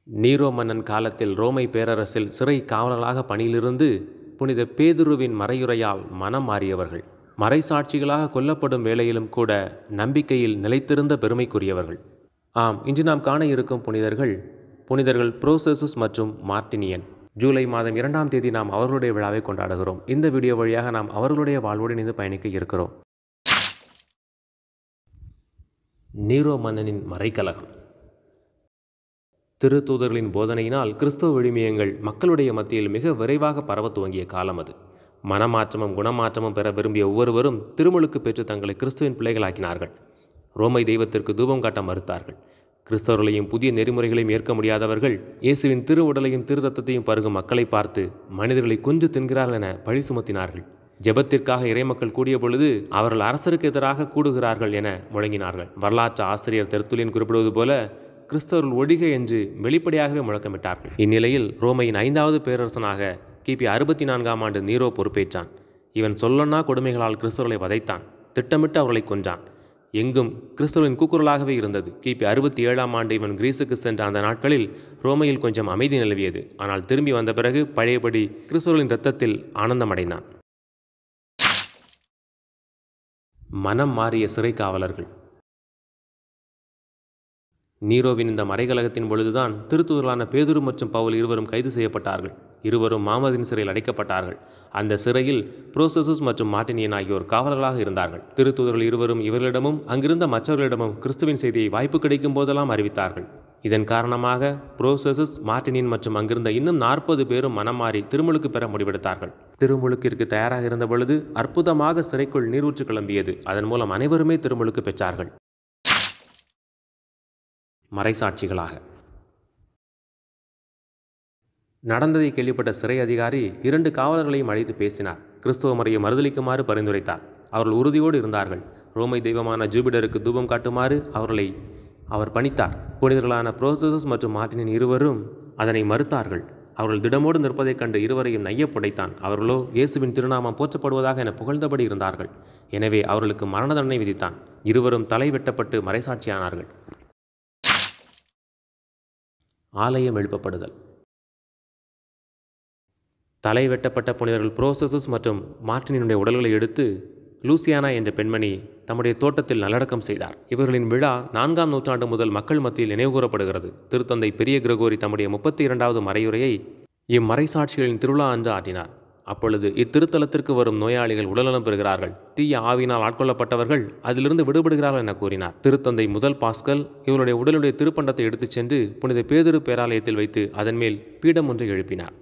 நீரோ மன்னன் காலத்தில் ரோமை பேரரசில் சிறை காவலர்களாக பணியிலிருந்து புனித பேதுருவின் மறையுரையால் மனம் மாறியவர்கள். மறைசாட்சிகளாக கொல்லப்படும் வேளையிலும் கூட நம்பிக்கையில் நிலைத்திருந்த பெருமைக்குரியவர்கள். ஆம், இன்று நாம் காண இருக்கும் புனிதர்கள் புரோசெசுஸ் மற்றும் மார்ட்டினியன். ஜூலை மாதம் 2ஆம் தேதி நாம் அவர்களுடைய விழாவை கொண்டாடுகிறோம். இந்த வீடியோ வழியாக நாம் அவர்களுடைய வாழ்வோடு இணைந்து பயணிக்க இருக்கிறோம். நீரோ மன்னனின் மறைக்கலகம். திருத்தூதர்களின் போதனையினால் கிறிஸ்தவ விழுமியங்கள் மக்களுடைய மத்தியில் மிக விரைவாக பரவ துவங்கிய காலம் அது. மனமாற்றமும் குணமாற்றமும் பெற விரும்பிய ஒவ்வொருவரும் திருமுழுக்கு பெற்று தங்களை கிறிஸ்துவின் பிள்ளைகளாக்கினார்கள். ரோமை தெய்வத்திற்கு தூபம் காட்ட மறுத்தார்கள். கிறிஸ்தவர்களையும் புதிய நெறிமுறைகளையும் ஏற்க முடியாதவர்கள் இயேசுவின் திரு உடலையும் திரு ரத்தத்தையும் பருகும் மக்களை பார்த்து மனிதர்களை கொன்று தின்கிறார்கள் என பழி சுமத்தினார்கள். ஜெபத்திற்காக இறைமக்கள் கூடிய பொழுது அவர்கள் அரசருக்கு எதிராக கூடுகிறார்கள் என முழங்கினார்கள். வரலாற்று ஆசிரியர் தெர்த்துலியன் குறிப்பிடுவது போல கிறிஸ்தவர்கள் ஒழிக என்று வெளிப்படையாகவே முழக்கமிட்டார்கள். இந்நிலையில் ரோமையின் 5வது பேரரசனாக கிபி 64ஆம் ஆண்டு நீரோ பொறுப்பேற்றான். இவன் சொல்லொன்னா கொடுமைகளால் கிறிஸ்தவர்களை வதைத்தான். திட்டமிட்டு அவர்களை கொன்றான். எங்கும் கிறிஸ்தவர்களின் கூக்குரலாகவே இருந்தது. கிபி 67ஆம் ஆண்டு இவன் கிரீஸுக்கு சென்ற அந்த நாட்களில் ரோமையில் கொஞ்சம் அமைதி நிலவியது. ஆனால் திரும்பி வந்த பிறகு பழையபடி கிறிஸ்தவர்களின் இரத்தத்தில் ஆனந்தமடைந்தான். மனம் மாறிய சிறை காவலர்கள். நீரோவின் இந்த மறைகலகத்தின் பொழுதுதான் திருத்தூதர்களான பேதுரு மற்றும் பவுல் இருவரும் கைது செய்யப்பட்டார்கள். இருவரும் மாமதின் சிறையில் அடைக்கப்பட்டார்கள். அந்த சிறையில் புரோசெசுஸ் மற்றும் மார்ட்டினியன் ஆகியோர் காவலர்களாக இருந்தார்கள். திருத்தூதர்கள் இருவரும் இவர்களிடமும் அங்கிருந்த மற்றவர்களிடமும் கிறிஸ்துவின் செய்தியை வாய்ப்பு கிடைக்கும் போதெல்லாம் அறிவித்தார்கள். இதன் காரணமாக புரோசெசுஸ், மார்ட்டினியன் மற்றும் அங்கிருந்த இன்னும் 40 பேரும் மனம் மாறி திருமுழுக்கு பெற முடிவெடுத்தார்கள். திருமுழுக்கிற்கு தயாராக இருந்த பொழுது அற்புதமாக சிறைக்குள் நீரூற்று கிளம்பியது. அதன் மூலம் அனைவருமே திருமுழுக்கு பெற்றார்கள். மறைசாட்சிகளாக நடந்ததை கேள்விப்பட்ட சிறை அதிகாரி 2 காவலர்களையும் அழைத்து பேசினார். கிறிஸ்துவ முறையை மறுதளிக்குமாறு பரிந்துரைத்தார். அவர்கள் உறுதியோடு இருந்தார்கள். ரோமை தெய்வமான ஜூபிடருக்கு தூபம் காட்டுமாறு அவர்களை அவர் பணித்தார். புனிதர்களான புரோசெசுஸ் மற்றும் மார்ட்டினியன் இருவரும் அதனை மறுத்தார்கள். அவர்கள் திடமோடு நிற்பதைக் கண்டு இருவரையும் நைய புடைத்தான். அவர்களோ இயேசுவின் திருநாமம் போற்றப்படுவதாக என புகழ்ந்தபடி இருந்தார்கள். எனவே அவர்களுக்கு மரண தண்டனை விதித்தான். இருவரும் தலை வெட்டப்பட்டு மறைசாட்சியானார்கள். ஆலயம் எழுப்பப்படுதல். தலை வெட்டப்பட்ட புனிதர்கள் புரோசெசுஸ் மற்றும் மார்ட்டினியனுடைய உடல்களை எடுத்து லூசியானா என்ற பெண்மணி தம்முடைய தோட்டத்தில் நல்லடக்கம் செய்தார். இவர்களின் விழா 4ஆம் நூற்றாண்டு முதல் மக்கள் மத்தியில் நினைவுகூரப்படுகிறது. திருத்தந்தை பெரிய கிரகோரி தம்முடைய 32வது மறையுரையை இம்மறைசாட்சிகளின் திருவிழா அன்று ஆற்றினார். அப்பொழுது இத்திருத்தலத்திற்கு வரும் நோயாளிகள் உடல்நலம் பெறுகிறார்கள். தீய ஆவியினால் ஆட்கொள்ளப்பட்டவர்கள் அதிலிருந்து விடுபடுகிறார்கள் என கூறினார். திருத்தந்தை முதல் பாஸ்கல் இவருடைய உடலுடைய திருப்பண்டத்தை எடுத்துச் சென்று புனித பேதுரு பேராலயத்தில் வைத்து அதன் மேல் பீடம் ஒன்றை எழுப்பினார்.